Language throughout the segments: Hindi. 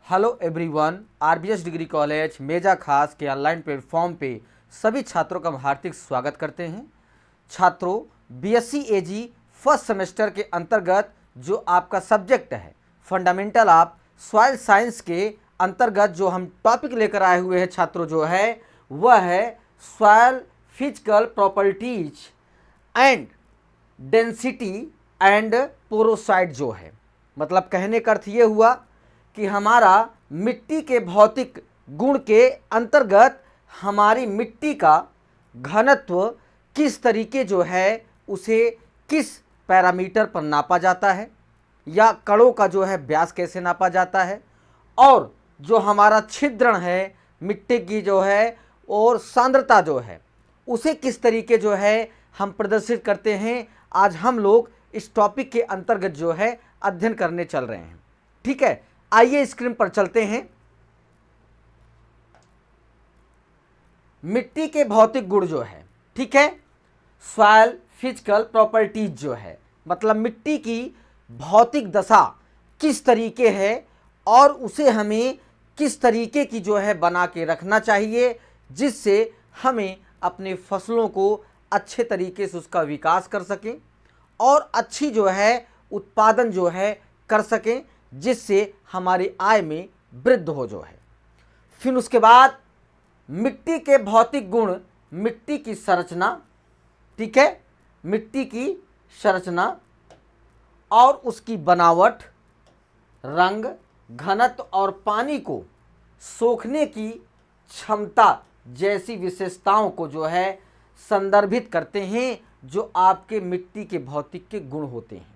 Hello everyone, RBS degree college Meja खास के ऑनलाइन प्लेटफॉर्म पे सभी छात्रों का हम हार्दिक स्वागत करते हैं। छात्रों, बीएससी एजी फर्स्ट सेमेस्टर के अंतर्गत जो आपका सब्जेक्ट है फंडामेंटल ऑफ सॉइल साइंस के अंतर्गत जो हम टॉपिक लेकर आए हुए हैं छात्रों, जो है वह है soil physical properties and density and porosity. जो है मतलब कहने का अर्थ ये हुआ कि हमारा मिट्टी के भौतिक गुण के अंतर्गत हमारी मिट्टी का घनत्व किस तरीके जो है उसे किस पैरामीटर पर नापा जाता है, या कणों का जो है व्यास कैसे नापा जाता है, और जो हमारा छिद्रण है मिट्टी की जो है और सांद्रता जो है उसे किस तरीके जो है हम प्रदर्शित करते हैं। आज हम लोग इस टॉपिक के अंतर्गत जो है अध्ययन करने चल रहे हैं। ठीक है, आइए स्क्रीन पर चलते हैं। मिट्टी के भौतिक गुण जो है, ठीक है, सॉइल फिजिकल प्रॉपर्टीज जो है मतलब मिट्टी की भौतिक दशा किस तरीके है और उसे हमें किस तरीके की जो है बना के रखना चाहिए, जिससे हमें अपने फसलों को अच्छे तरीके से उसका विकास कर सकें और अच्छी जो है उत्पादन जो है कर सकें, जिससे हमारी आय में वृद्धि हो जो है। फिर उसके बाद मिट्टी के भौतिक गुण, मिट्टी की संरचना, ठीक है, मिट्टी की संरचना और उसकी बनावट, रंग, घनत्व और पानी को सोखने की क्षमता जैसी विशेषताओं को जो है संदर्भित करते हैं, जो आपके मिट्टी के भौतिक के गुण होते हैं,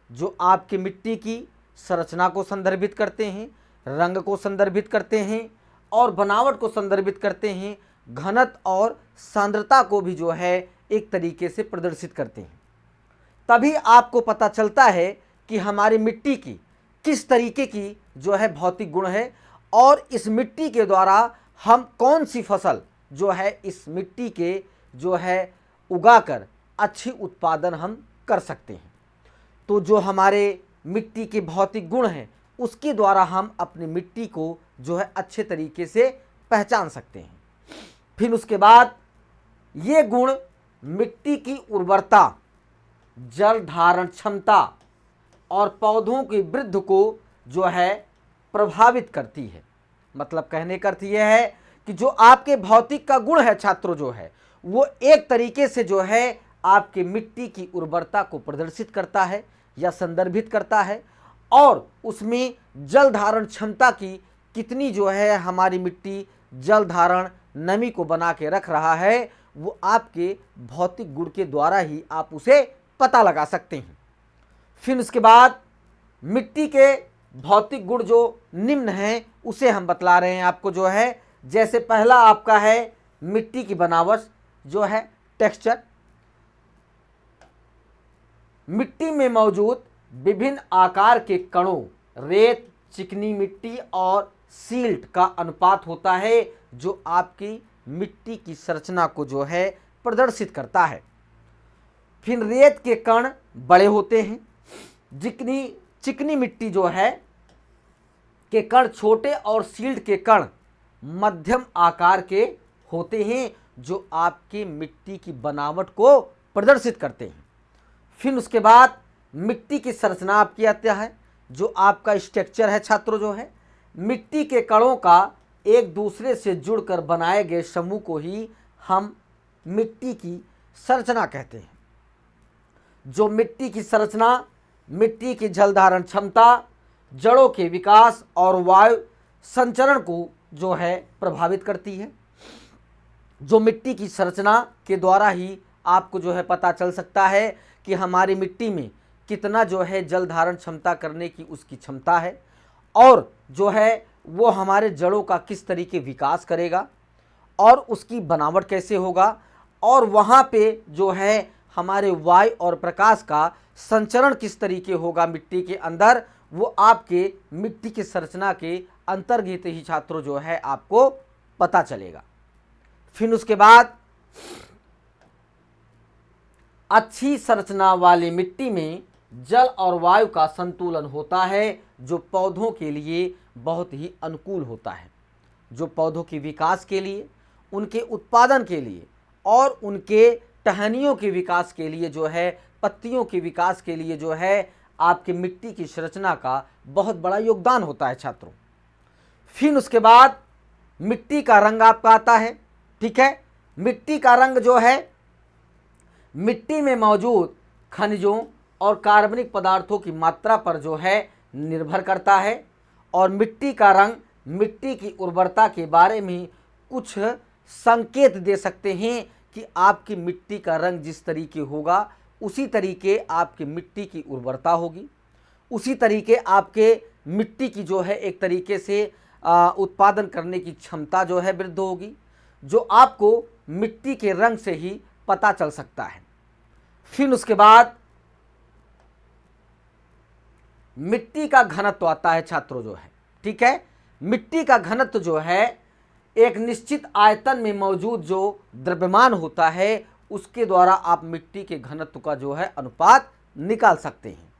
जो आपके मिट्टी की संरचना को संदर्भित करते हैं, रंग को संदर्भित करते हैं और बनावट को संदर्भित करते हैं, घनत्व और सांद्रता को भी जो है एक तरीके से प्रदर्शित करते हैं। तभी आपको पता चलता है कि हमारी मिट्टी की किस तरीके की जो है भौतिक गुण है और इस मिट्टी के द्वारा हम कौन सी फसल जो है इस मिट्टी के जो है उगाकर अच्छी उत्पादन हम कर सकते हैं। तो जो हमारे मिट्टी के भौतिक गुण हैं उसके द्वारा हम अपनी मिट्टी को जो है अच्छे तरीके से पहचान सकते हैं। फिर उसके बाद ये गुण मिट्टी की उर्वरता, जल धारण क्षमता और पौधों की वृद्धि को जो है प्रभावित करती है। मतलब कहने का अर्थ यह है कि जो आपके भौतिक का गुण है छात्रों, जो है वो एक तरीके से जो है आपके मिट्टी की उर्वरता को प्रदर्शित करता है या संदर्भित करता है, और उसमें जल धारण क्षमता की कितनी जो है हमारी मिट्टी जल धारण नमी को बना के रख रहा है, वो आपके भौतिक गुण के द्वारा ही आप उसे पता लगा सकते हैं। फिर उसके बाद मिट्टी के भौतिक गुण जो निम्न हैं उसे हम बतला रहे हैं आपको, जो है जैसे पहला आपका है मिट्टी की बनावट जो है टेक्सचर। मिट्टी में मौजूद विभिन्न आकार के कणों, रेत, चिकनी मिट्टी और सील्ट का अनुपात होता है, जो आपकी मिट्टी की संरचना को जो है प्रदर्शित करता है। फिर रेत के कण बड़े होते हैं, चिकनी मिट्टी जो है के कण छोटे और सील्ट के कण मध्यम आकार के होते हैं, जो आपकी मिट्टी की बनावट को प्रदर्शित करते हैं। फिर उसके बाद मिट्टी की संरचना आपकी आती है, जो आपका स्ट्रक्चर है छात्रों, जो है मिट्टी के कणों का एक दूसरे से जुड़कर बनाए गए समूह को ही हम मिट्टी की संरचना कहते हैं। जो मिट्टी की संरचना मिट्टी की जल धारण क्षमता, जड़ों के विकास और वायु संचरण को जो है प्रभावित करती है। जो मिट्टी की संरचना के द्वारा ही आपको जो है पता चल सकता है कि हमारी मिट्टी में कितना जो है जल धारण क्षमता करने की उसकी क्षमता है, और जो है वो हमारे जड़ों का किस तरीके विकास करेगा और उसकी बनावट कैसे होगा, और वहाँ पे जो है हमारे वायु और प्रकाश का संचरण किस तरीके होगा मिट्टी के अंदर, वो आपके मिट्टी की संरचना के अंतर्गत ही छात्रों जो है आपको पता चलेगा। फिर उसके बाद अच्छी संरचना वाली मिट्टी में जल और वायु का संतुलन होता है, जो पौधों के लिए बहुत ही अनुकूल होता है, जो पौधों के विकास के लिए, उनके उत्पादन के लिए और उनके टहनियों के विकास के लिए जो है, पत्तियों के विकास के लिए जो है, आपकी मिट्टी की संरचना का बहुत बड़ा योगदान होता है छात्रों। फिर उसके बाद मिट्टी का रंग आपका आता है। ठीक है, मिट्टी का रंग जो है मिट्टी में मौजूद खनिजों और कार्बनिक पदार्थों की मात्रा पर जो है निर्भर करता है, और मिट्टी का रंग मिट्टी की उर्वरता के बारे में कुछ संकेत दे सकते हैं कि आपकी मिट्टी का रंग जिस तरीके होगा उसी तरीके आपकी मिट्टी की उर्वरता होगी, उसी तरीके आपके मिट्टी की जो है एक तरीके से उत्पादन करने की क्षमता जो है वृद्धि होगी, जो आपको मिट्टी के रंग से ही पता चल सकता है। फिर उसके बाद मिट्टी का घनत्व आता है छात्रों जो है। ठीक है, मिट्टी का घनत्व जो है एक निश्चित आयतन में मौजूद जो द्रव्यमान होता है उसके द्वारा आप मिट्टी के घनत्व का जो है अनुपात निकाल सकते हैं।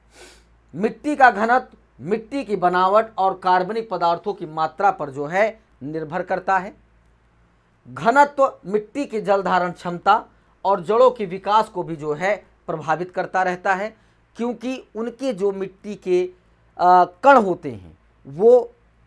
मिट्टी का घनत्व मिट्टी की बनावट और कार्बनिक पदार्थों की मात्रा पर जो है निर्भर करता है। घनत्व मिट्टी की जल धारण क्षमता और जड़ों के विकास को भी जो है प्रभावित करता रहता है, क्योंकि उनके जो मिट्टी के कण होते हैं वो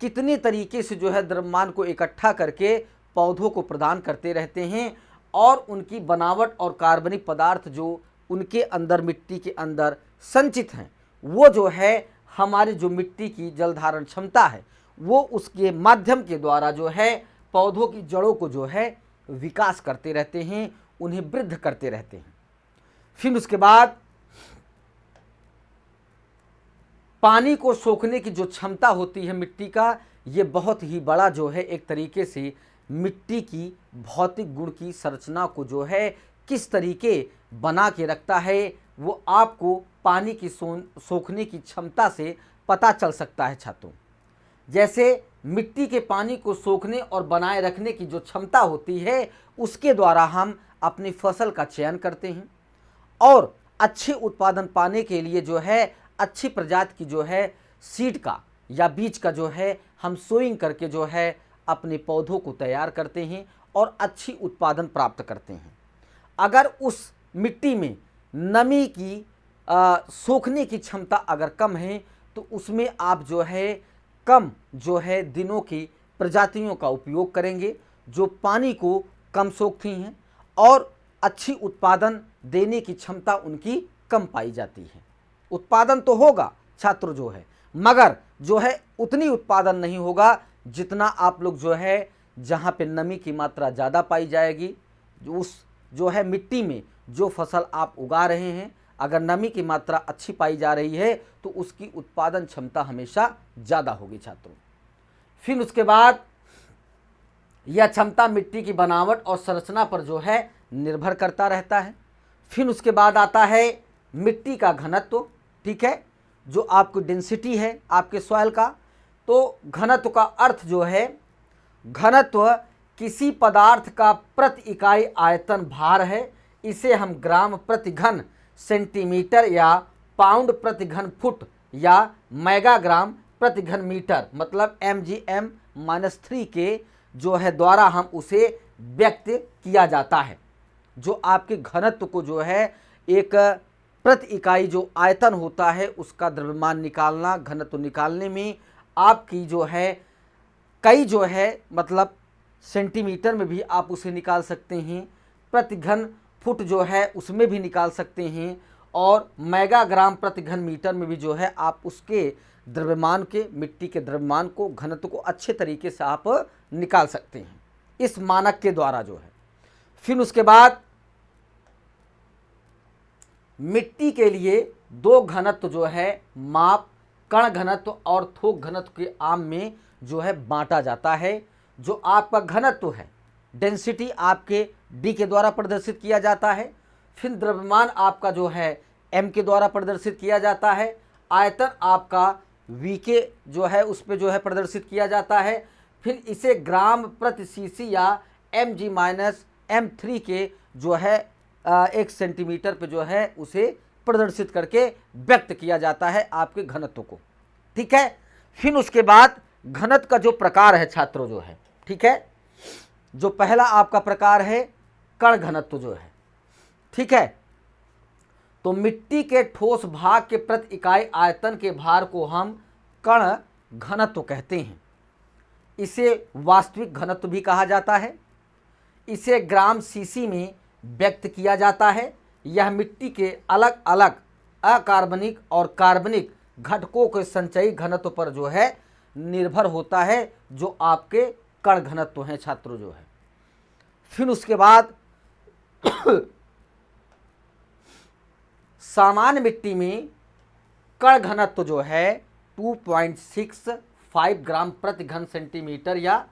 कितने तरीके से जो है द्रव्यमान को इकट्ठा करके पौधों को प्रदान करते रहते हैं, और उनकी बनावट और कार्बनिक पदार्थ जो उनके अंदर मिट्टी के अंदर संचित हैं वो जो है हमारी जो मिट्टी की जल धारण क्षमता है वो उसके माध्यम के द्वारा जो है पौधों की जड़ों को जो है विकास करते रहते हैं, उन्हें वृद्ध करते रहते हैं। फिर उसके बाद पानी को सोखने की जो क्षमता होती है मिट्टी का, ये बहुत ही बड़ा जो है एक तरीके से मिट्टी की भौतिक गुण की संरचना को जो है किस तरीके बना के रखता है वो आपको पानी की सोखने की क्षमता से पता चल सकता है छात्रों। जैसे मिट्टी के पानी को सोखने और बनाए रखने की जो क्षमता होती है उसके द्वारा हम अपनी फसल का चयन करते हैं, और अच्छे उत्पादन पाने के लिए जो है अच्छी प्रजाति की जो है सीड का या बीज का जो है हम सोइंग करके जो है अपने पौधों को तैयार करते हैं और अच्छी उत्पादन प्राप्त करते हैं। अगर उस मिट्टी में नमी की सोखने की क्षमता अगर कम है तो उसमें आप जो है कम जो है दिनों की प्रजातियों का उपयोग करेंगे जो पानी को कम सोखती हैं और अच्छी उत्पादन देने की क्षमता उनकी कम पाई जाती है। उत्पादन तो होगा छात्र जो है, मगर जो है उतनी उत्पादन नहीं होगा जितना आप लोग जो है जहाँ पे नमी की मात्रा ज़्यादा पाई जाएगी, उस जो है मिट्टी में जो फसल आप उगा रहे हैं अगर नमी की मात्रा अच्छी पाई जा रही है तो उसकी उत्पादन क्षमता हमेशा ज़्यादा होगी छात्रों। फिर उसके बाद यह क्षमता मिट्टी की बनावट और संरचना पर जो है निर्भर करता रहता है। फिर उसके बाद आता है मिट्टी का घनत्व। ठीक है, जो आपकी डेंसिटी है आपके सॉइल का, तो घनत्व का अर्थ जो है घनत्व किसी पदार्थ का प्रति इकाई आयतन भार है। इसे हम ग्राम प्रति घन सेंटीमीटर या पाउंड प्रति घन फुट या मेगाग्राम प्रति घन मीटर मतलब mgm-3 के जो है द्वारा हम उसे व्यक्त किया जाता है। जो आपके घनत्व को जो है एक प्रति इकाई जो आयतन होता है उसका द्रव्यमान निकालना, घनत्व निकालने में आपकी जो है कई जो है मतलब सेंटीमीटर में भी आप उसे निकाल सकते हैं, प्रति घन फुट जो है उसमें भी निकाल सकते हैं, और मेगाग्राम प्रति घन मीटर में भी जो है आप उसके द्रव्यमान के मिट्टी के द्रव्यमान को घनत्व को अच्छे तरीके से आप निकाल सकते हैं इस मानक के द्वारा जो है। फिर उसके बाद मिट्टी के लिए दो घनत्व जो है माप कण घनत्व और थोक घनत्व के आम में जो है बांटा जाता है। जो आपका घनत्व है डेंसिटी आपके डी के द्वारा प्रदर्शित किया जाता है, फिर द्रव्यमान आपका जो है एम के द्वारा प्रदर्शित किया जाता है, आयतन आपका वी के जो है उस पर जो है प्रदर्शित किया जाता है, फिर इसे ग्राम प्रति सीसी या mg-m3 के जो है 1 सेंटीमीटर पे जो है उसे प्रदर्शित करके व्यक्त किया जाता है आपके घनत्व को। ठीक है, फिर उसके बाद घनत्व का जो प्रकार है छात्रों जो है, ठीक है, जो पहला आपका प्रकार है कण घनत्व जो है। ठीक है, तो मिट्टी के ठोस भाग के प्रति इकाई आयतन के भार को हम कण घनत्व कहते हैं। इसे वास्तविक घनत्व भी कहा जाता है। इसे ग्राम सीसी में व्यक्त किया जाता है। यह मिट्टी के अलग अलग अकार्बनिक और कार्बनिक घटकों के संचयी घनत्व पर जो है निर्भर होता है, जो आपके कण घनत्व हैं छात्रों जो है। फिर उसके बाद सामान्य मिट्टी में कण घनत्व जो है 2.65 ग्राम प्रति घन सेंटीमीटर या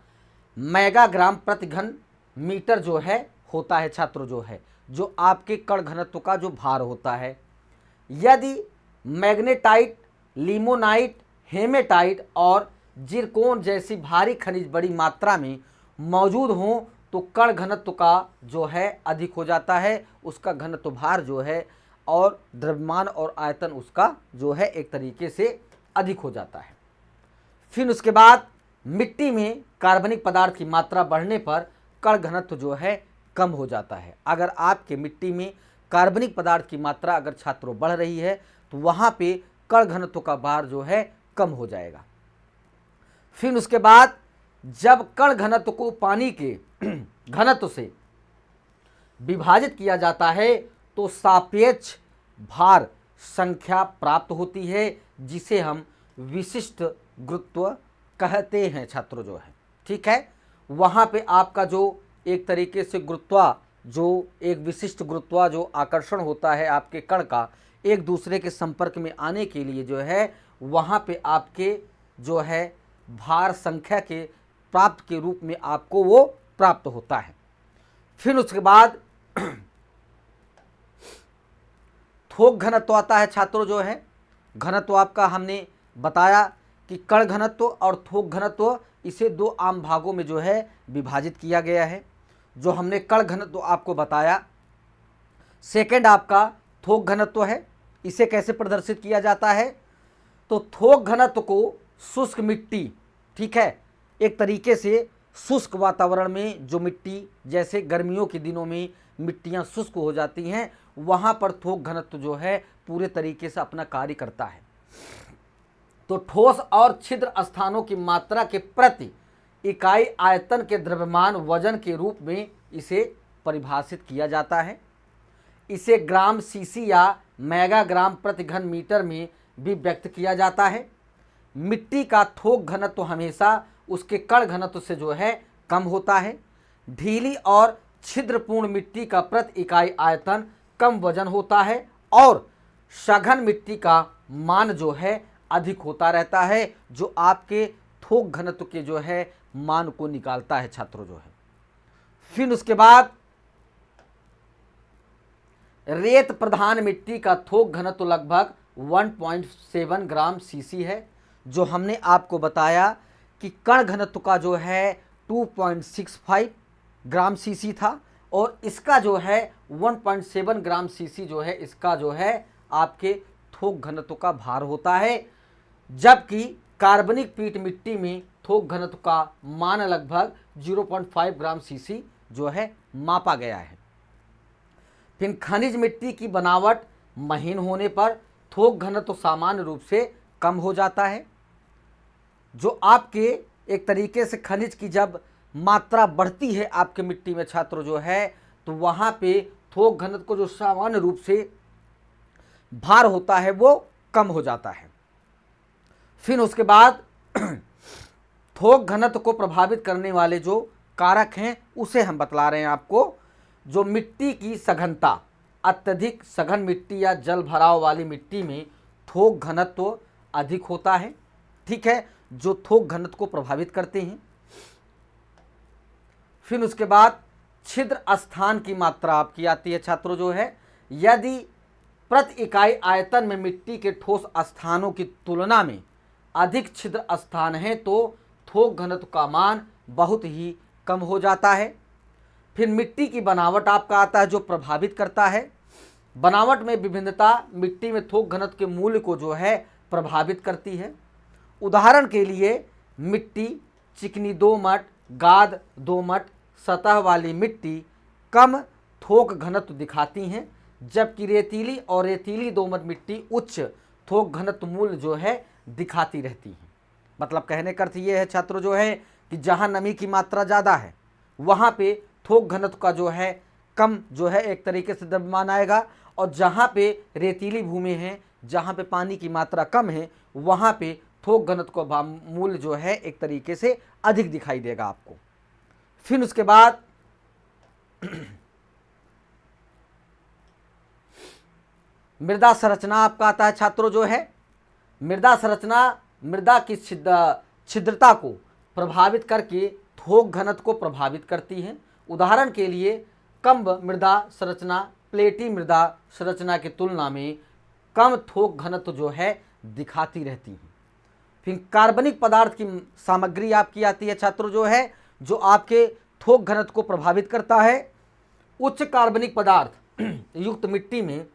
मेगाग्राम प्रति घन मीटर जो है होता है छात्रों जो है, जो आपके कण घनत्व का जो भार होता है। यदि मैग्नेटाइट, लिमोनाइट, हेमेटाइट और जिरकोन जैसी भारी खनिज बड़ी मात्रा में मौजूद हों तो कण घनत्व का जो है अधिक हो जाता है, उसका घनत्व भार जो है और द्रव्यमान और आयतन उसका जो है एक तरीके से अधिक हो जाता है। फिर उसके बाद मिट्टी में कार्बनिक पदार्थ की मात्रा बढ़ने पर कण घनत्व जो है कम हो जाता है। अगर आपके मिट्टी में कार्बनिक पदार्थ की मात्रा अगर छात्रों बढ़ रही है तो वहाँ पे कण घनत्व का भार जो है कम हो जाएगा। फिर उसके बाद जब कण घनत्व को पानी के घनत्व से विभाजित किया जाता है तो सापेक्ष भार संख्या प्राप्त होती है, जिसे हम विशिष्ट गुरुत्व कहते हैं छात्रों जो है। ठीक है, वहाँ पे आपका जो एक तरीके से जो एक विशिष्ट जो आकर्षण होता है आपके कण का एक दूसरे के संपर्क में आने के लिए जो है, वहाँ पे आपके जो है भार संख्या के प्राप्त के रूप में आपको वो प्राप्त होता है। फिर उसके बाद थोक घनत्व आता है छात्रों जो है। घनत्व आपका हमने बताया कि कण घनत्व और थोक घनत्व, इसे दो आम भागों में जो है विभाजित किया गया है। जो हमने कण घनत्व आपको बताया, सेकंड आपका थोक घनत्व है। इसे कैसे प्रदर्शित किया जाता है, तो थोक घनत्व को शुष्क मिट्टी, ठीक है, एक तरीके से शुष्क वातावरण में जो मिट्टी, जैसे गर्मियों के दिनों में मिट्टियां शुष्क हो जाती हैं, वहाँ पर थोक घनत्व जो है पूरे तरीके से अपना कार्य करता है। तो ठोस और छिद्र स्थानों की मात्रा के प्रति इकाई आयतन के द्रव्यमान वजन के रूप में इसे परिभाषित किया जाता है। इसे ग्राम सीसी या मेगाग्राम प्रति घन मीटर में भी व्यक्त किया जाता है। मिट्टी का थोक घनत्व हमेशा उसके कण घनत्व से जो है कम होता है। ढीली और छिद्रपूर्ण मिट्टी का प्रति इकाई आयतन कम वजन होता है और सघन मिट्टी का मान जो है अधिक होता रहता है, जो आपके थोक घनत्व के जो है मान को निकालता है छात्रों जो है। फिर उसके बाद रेत प्रधान मिट्टी का थोक घनत्व लगभग 1.7 ग्राम सीसी है। जो हमने आपको बताया कि कण घनत्व का जो है 2.65 ग्राम सीसी था और इसका जो है 1.7 ग्राम सीसी जो है इसका जो है आपके थोक घनत्व का भार होता है, जबकि कार्बनिक पीट मिट्टी में थोक घनत्व का मान लगभग 0.5 ग्राम सीसी जो है मापा गया है। फिर खनिज मिट्टी की बनावट महीन होने पर थोक घनत्व सामान्य रूप से कम हो जाता है। जो आपके एक तरीके से खनिज की जब मात्रा बढ़ती है आपके मिट्टी में छात्रों जो है, तो वहाँ पे थोक घनत्व को जो सामान्य रूप से भार होता है वो कम हो जाता है। फिर उसके बाद थोक घनत्व को प्रभावित करने वाले जो कारक हैं उसे हम बतला रहे हैं आपको। जो मिट्टी की सघनता, अत्यधिक सघन मिट्टी या जल भराव वाली मिट्टी में थोक घनत्व अधिक होता है, ठीक है, जो थोक घनत्व को प्रभावित करते हैं। फिर उसके बाद छिद्र स्थान की मात्रा आपकी आती है छात्रों जो है। यदि प्रति इकाई आयतन में मिट्टी के ठोस स्थानों की तुलना में अधिक छिद्र स्थान है तो थोक घनत्व का मान बहुत ही कम हो जाता है। फिर मिट्टी की बनावट आपका आता है जो प्रभावित करता है। बनावट में विभिन्नता मिट्टी में थोक घनत्व के मूल्य को जो है प्रभावित करती है। उदाहरण के लिए मिट्टी चिकनी दोमट, गाद दोमट सतह वाली मिट्टी कम थोक घनत्व दिखाती हैं, जबकि रेतीली और रेतीली दोमट मिट्टी उच्च थोक घनत्व मूल्य जो है दिखाती रहती हैं। मतलब कहने का अर्थ ये है छात्रों जो है कि जहाँ नमी की मात्रा ज़्यादा है वहाँ पे थोक घनत्व का जो है कम जो है एक तरीके से द्रव्यमान आएगा, और जहाँ पे रेतीली भूमि है, जहाँ पे पानी की मात्रा कम है, वहाँ पे थोक घनत्व का मूल्य जो है एक तरीके से अधिक दिखाई देगा आपको। फिर उसके बाद मृदा संरचना आपका आता है छात्रों जो है। मृदा संरचना मृदा की छिद्रता को प्रभावित करके थोक घनत्व को प्रभावित करती है। उदाहरण के लिए कम मृदा संरचना प्लेटी मृदा संरचना की तुलना में कम थोक घनत्व जो है दिखाती रहती है। फिर कार्बनिक पदार्थ की सामग्री आपकी आती है छात्रों जो है, जो आपके थोक घनत्व को प्रभावित करता है। उच्च कार्बनिक पदार्थ युक्त मिट्टी में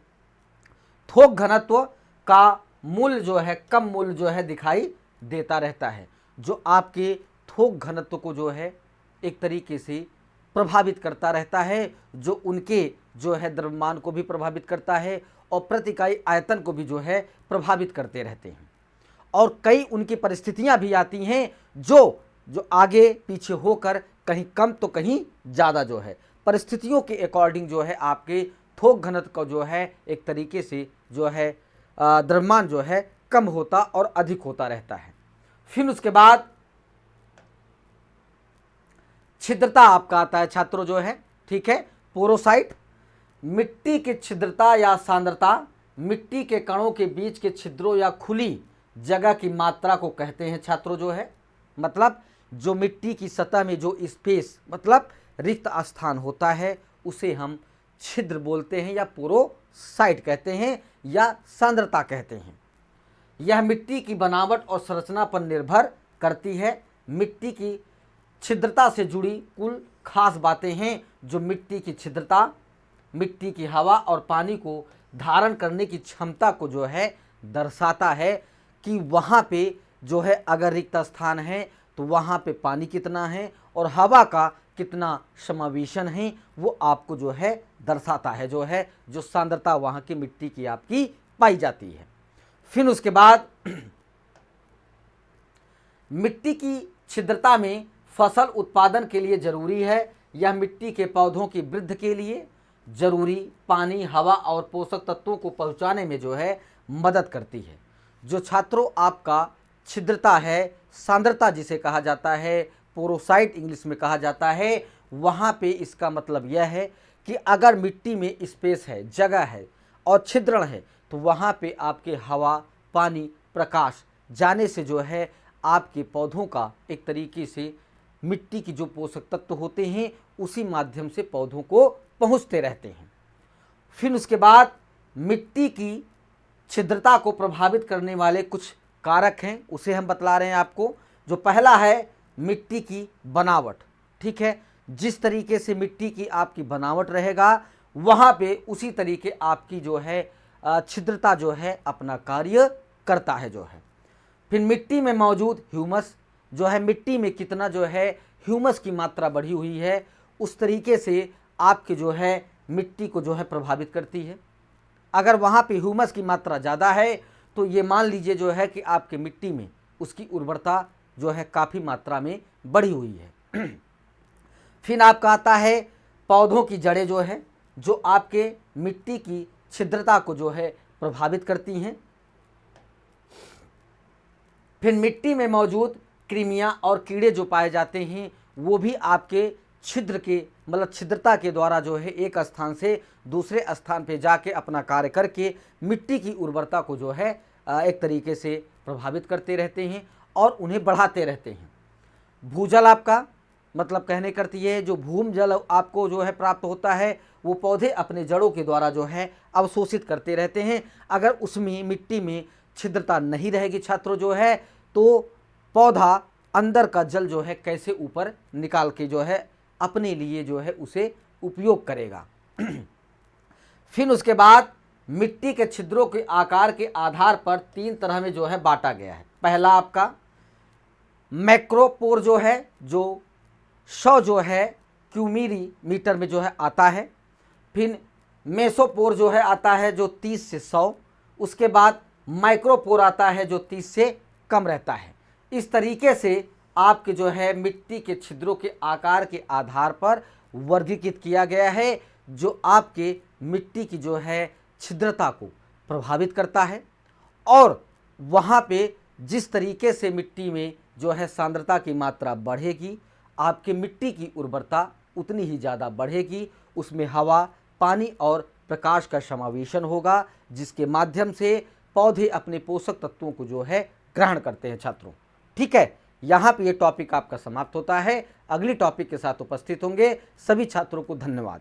थोक घनत्व का मूल्य जो है कम मूल्य जो है दिखाई देता रहता है, जो आपके थोक घनत्व को जो है एक तरीके से प्रभावित करता रहता है, जो उनके जो है द्रव्यमान को भी प्रभावित करता है और प्रति इकाई आयतन को भी जो है प्रभावित करते रहते हैं। और कई उनकी परिस्थितियां भी आती हैं जो आगे पीछे होकर कहीं कम तो कहीं ज़्यादा जो है परिस्थितियों के अकॉर्डिंग जो है आपके थोक घनत्व का जो है एक तरीके से जो है द्रव्यमान जो है कम होता और अधिक होता रहता है। फिर उसके बाद छिद्रता आपका आता है छात्रों जो है, ठीक है। पोरोसाइट मिट्टी की छिद्रता या सांद्रता मिट्टी के कणों के बीच के छिद्रों या खुली जगह की मात्रा को कहते हैं छात्रों जो है। मतलब जो मिट्टी की सतह में जो स्पेस मतलब रिक्त स्थान होता है उसे हम छिद्र बोलते हैं या पोरोसाइट कहते हैं या सांद्रता कहते हैं। यह मिट्टी की बनावट और संरचना पर निर्भर करती है। मिट्टी की छिद्रता से जुड़ी कुल खास बातें हैं जो मिट्टी की छिद्रता मिट्टी की हवा और पानी को धारण करने की क्षमता को जो है दर्शाता है कि वहाँ पे जो है अगर रिक्त स्थान है तो वहाँ पे पानी कितना है और हवा का कितना समावेशन है वो आपको जो है दर्शाता है, जो है जो सांद्रता वहाँ की मिट्टी की आपकी पाई जाती है। फिर उसके बाद मिट्टी की छिद्रता में फसल उत्पादन के लिए जरूरी है। यह मिट्टी के पौधों की वृद्धि के लिए जरूरी पानी, हवा और पोषक तत्वों को पहुंचाने में जो है मदद करती है। जो छात्रों आपका छिद्रता है, सांद्रता जिसे कहा जाता है, पोरोसाइट इंग्लिश में कहा जाता है, वहाँ पे इसका मतलब यह है कि अगर मिट्टी में स्पेस है, जगह है और छिद्रण है तो वहाँ पे आपके हवा, पानी, प्रकाश जाने से जो है आपके पौधों का एक तरीके से मिट्टी की जो पोषक तत्व होते हैं उसी माध्यम से पौधों को पहुँचते रहते हैं। फिर उसके बाद मिट्टी की छिद्रता को प्रभावित करने वाले कुछ कारक हैं, उसे हम बतला रहे हैं आपको। जो पहला है मिट्टी की बनावट, ठीक है। जिस तरीके से मिट्टी की आपकी बनावट रहेगा वहाँ पे उसी तरीके आपकी जो है छिद्रता जो है अपना कार्य करता है जो है। फिर मिट्टी में मौजूद ह्यूमस जो है, मिट्टी में कितना जो है ह्यूमस की मात्रा बढ़ी हुई है उस तरीके से आपके जो है मिट्टी को जो है प्रभावित करती है। अगर वहाँ पे ह्यूमस की मात्रा ज़्यादा है तो ये मान लीजिए जो है कि आपके मिट्टी में उसकी उर्वरता जो है काफ़ी मात्रा में बढ़ी हुई है। फिर आपका आता है पौधों की जड़ें जो है, जो आपके मिट्टी की छिद्रता को जो है प्रभावित करती हैं। फिर मिट्टी में मौजूद कृमियां और कीड़े जो पाए जाते हैं वो भी आपके छिद्र के मतलब छिद्रता के द्वारा जो है एक स्थान से दूसरे स्थान पे जाके अपना कार्य करके मिट्टी की उर्वरता को जो है एक तरीके से प्रभावित करते रहते हैं और उन्हें बढ़ाते रहते हैं। भूजल आपका मतलब कहने करती है जो भूम जल आपको जो है प्राप्त होता है वो पौधे अपने जड़ों के द्वारा जो है अवशोषित करते रहते हैं। अगर उसमें मिट्टी में छिद्रता नहीं रहेगी छात्रों जो है तो पौधा अंदर का जल जो है कैसे ऊपर निकाल के जो है अपने लिए जो है उसे उपयोग करेगा। फिर उसके बाद मिट्टी के छिद्रों के आकार के आधार पर 3 तरह में जो है बांटा गया है। पहला आपका मैक्रोपोर जो है, जो 100 जो है क्यूमिली मीटर में जो है आता है। फिर मेसोपोर जो है आता है जो 30 से 100। उसके बाद माइक्रोपोर आता है जो 30 से कम रहता है। इस तरीके से आपके जो है मिट्टी के छिद्रों के आकार के आधार पर वर्गीकृत किया गया है, जो आपके मिट्टी की जो है छिद्रता को प्रभावित करता है। और वहाँ पे जिस तरीके से मिट्टी में जो है सांद्रता की मात्रा बढ़ेगी, आपके मिट्टी की उर्वरता उतनी ही ज़्यादा बढ़ेगी। उसमें हवा, पानी और प्रकाश का समावेशन होगा, जिसके माध्यम से पौधे अपने पोषक तत्वों को जो है ग्रहण करते हैं छात्रों। ठीक है, यहाँ पे ये टॉपिक आपका समाप्त होता है। अगली टॉपिक के साथ उपस्थित होंगे। सभी छात्रों को धन्यवाद।